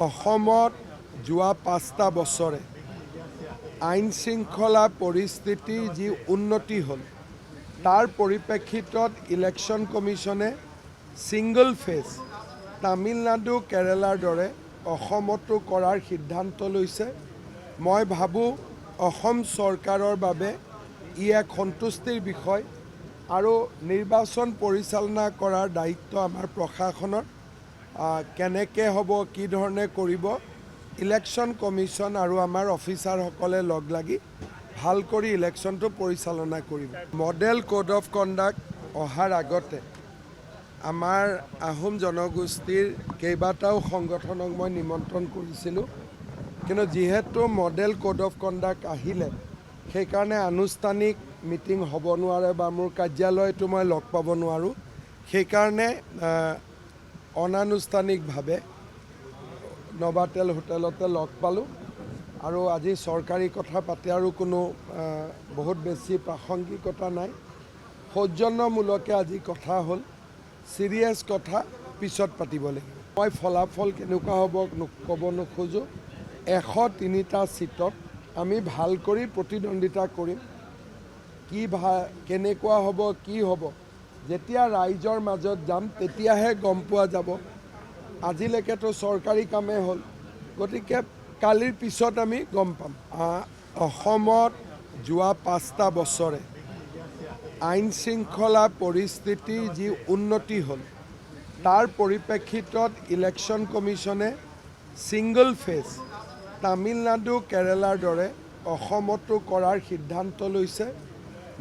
অসমত যোৱা 5টা বছৰে আইন শৃংখলা পৰিস্থিতিৰ যি উন্নতি হ'ল তাৰ পৰিপ্ৰেক্ষিতত ইলেকশ্যন কমিশ্যনে ছিংগল ফেজ তামিলনাডু কেৰালাৰ দৰে অসমতো কৰাৰ সিদ্ধান্ত লৈছে। মই ভাবোঁ অসম চৰকাৰৰ বাবে ই এক সন্তুষ্টিৰ বিষয় আৰু নিৰ্বাচন পৰিচালনা কৰাৰ দায়িত্ব আমাৰ প্ৰশাসনৰ। কেনেকৈ হ'ব, কি ধৰণে কৰিব, ইলেকশ্যন কমিশ্যন আৰু আমাৰ অফিচাৰসকলে লগ লাগি ভাল কৰি ইলেকশ্যনটো পৰিচালনা কৰিব। মডেল কোড অফ কণ্ডাক্ট অহাৰ আগতে আমাৰ আহোম জনগোষ্ঠীৰ কেইবাটাও সংগঠনক মই নিমন্ত্ৰণ কৰিছিলোঁ, কিন্তু যিহেতু মডেল কোড অফ কণ্ডাক্ট আহিলে সেইকাৰণে আনুষ্ঠানিক মিটিং হ'ব নোৱাৰে বা মোৰ কাৰ্যালয়টো মই লগ পাব নোৱাৰোঁ। সেইকাৰণে অনানুষ্ঠানিকভাৱে নবাতেল হোটেলতে লগ পালোঁ আৰু আজি চৰকাৰী কথা পাতে আৰু কোনো বহুত বেছি প্ৰাসংগিকতা নাই। সৌজন্যমূলকে আজি কথা হ'ল, চিৰিয়াছ কথা পিছত পাতিব লাগিব। মই ফলাফল কেনেকুৱা হ'ব ক'ব নোখোজোঁ। 103টা ছিটত আমি ভাল কৰি প্ৰতিদ্বন্দ্বিতা কৰিম। কেনেকুৱা হ'ব, কি হ'ব, যেতিয়া ৰাইজৰ মাজত যাম তেতিয়াহে গম পোৱা যাব। আজিলৈকেতো চৰকাৰী কামেই হ'ল, গতিকে কালিৰ পিছত আমি গম পাম। অসমত যোৱা 5টা বছৰে আইন শৃংখলা পৰিস্থিতিৰ যি উন্নতি হ'ল তাৰ পৰিপ্ৰেক্ষিতত ইলেকশ্যন কমিশ্যনে ছিংগল ফেজ তামিলনাডু কেৰালাৰ দৰে অসমতো কৰাৰ সিদ্ধান্ত লৈছে।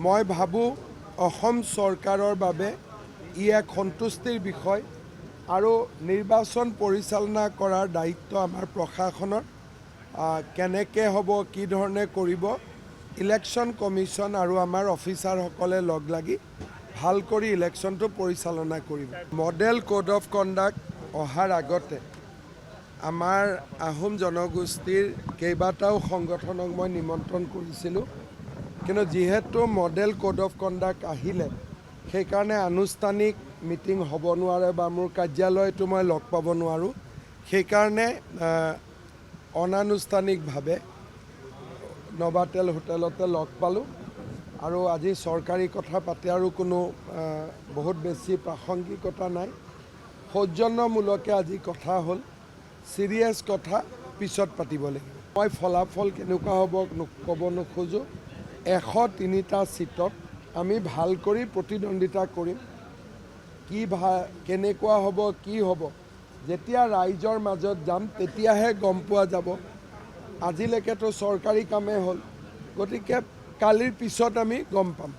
মই ভাবোঁ অসম চৰকাৰৰ বাবে ই এক সন্তুষ্টিৰ বিষয় আৰু নিৰ্বাচন পৰিচালনা কৰাৰ দায়িত্ব আমাৰ প্ৰশাসনৰ। কেনেকৈ হ'ব, কি ধৰণে কৰিব, ইলেকশ্যন কমিশ্যন আৰু আমাৰ অফিচাৰসকলে লগ লাগি ভাল কৰি ইলেকশ্যনটো পৰিচালনা কৰিব। মডেল কোড অফ কণ্ডাক্ট অহাৰ আগতে আমাৰ আহোম জনগোষ্ঠীৰ কেইবাটাও সংগঠনক মই নিমন্ত্ৰণ কৰিছিলোঁ, কিন্তু যিহেতু মডেল কোড অফ কণ্ডাক্ট আহিলে সেইকাৰণে আনুষ্ঠানিক মিটিং হ'ব নোৱাৰে বা মোৰ কাৰ্যালয়টো মই লগ পাব নোৱাৰোঁ। সেইকাৰণে অনানুষ্ঠানিকভাৱে নবাতেল হোটেলতে লগ পালোঁ আৰু আজি চৰকাৰী কথা পাতে আৰু কোনো বহুত বেছি প্ৰাসংগিকতা নাই। সৌজন্যমূলকে আজি কথা হ'ল, চিৰিয়াছ কথা পিছত পাতিব লাগিব। মই ফলাফল কেনেকুৱা হ'ব ক'ব নোখোজোঁ। 103টা ছিটত আমি ভাল কৰি প্ৰতিদ্বন্দ্বিতা কৰিম। কেনেকুৱা হ'ব, কি হ'ব, যেতিয়া ৰাইজৰ মাজত যাম তেতিয়াহে গম পোৱা যাব। আজিলৈকেতো চৰকাৰী কামেই হ'ল, গতিকে কালিৰ পিছত আমি গম পাম।